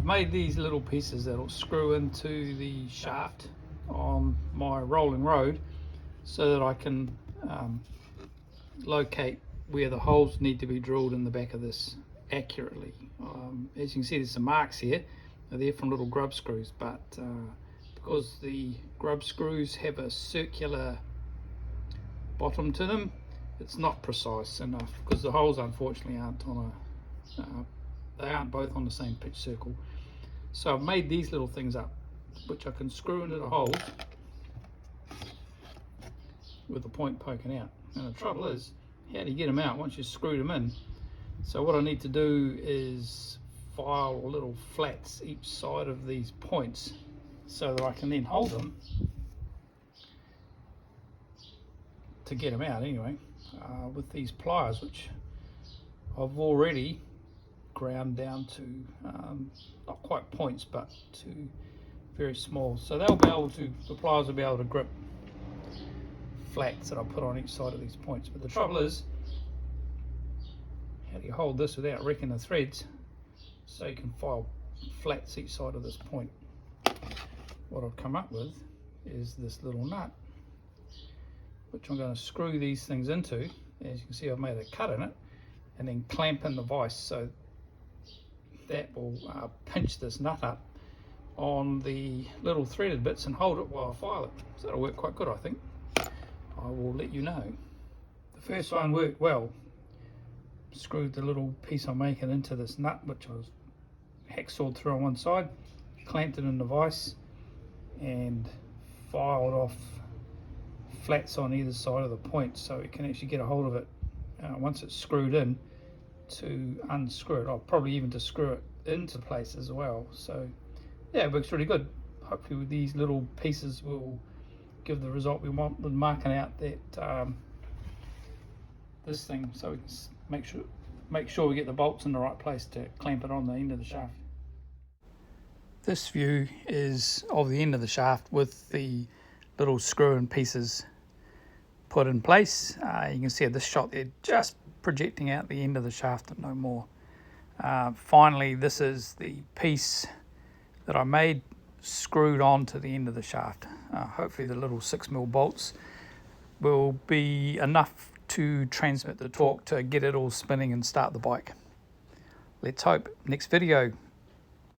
I've made these little pieces that'll screw into the shaft on my rolling road so that I can locate where the holes need to be drilled in the back of this accurately. As you can see, there's some marks here. They're there from little grub screws, but because the grub screws have a circular bottom to them, it's not precise enough, because the holes unfortunately aren't on a they aren't both on the same pitch circle. So I've made these little things up which I can screw into the holes with the point poking out. And the trouble is, how do you get them out once you've screwed them in? So what I need to do is file little flats each side of these points so that I can then hold them to get them out anyway, with these pliers, which I've already ground down to not quite points but to very small, so they'll be able to, the pliers will be able to grip flats that I put on each side of these points. But the trouble is, how do you hold this without wrecking the threads so you can file flats each side of this point? What I've come up with is this little nut, which I'm going to screw these things into. As you can see, I've made a cut in it and then clamp in the vise, so that will pinch this nut up on the little threaded bits and hold it while I file it. So that'll work quite good, I think. I will let you know. The first one worked well. Screwed the little piece I'm making into this nut, which I was hacksawed through on one side, clamped it in the vise and filed off flats on either side of the point so it can actually get a hold of it once it's screwed in, to unscrew it, or probably even to screw it into place as well. So yeah, it works really good. Hopefully with these little pieces will give the result we want with marking out that this thing, so we can make sure we get the bolts in the right place to clamp it on the end of the shaft. This view is of the end of the shaft with the little screw in pieces put in place. You can see at this shot they're just projecting out the end of the shaft and no more. Finally, this is the piece that I made screwed on to the end of the shaft. Hopefully the little 6mm bolts will be enough to transmit the torque to get it all spinning and start the bike. Let's hope. Next video,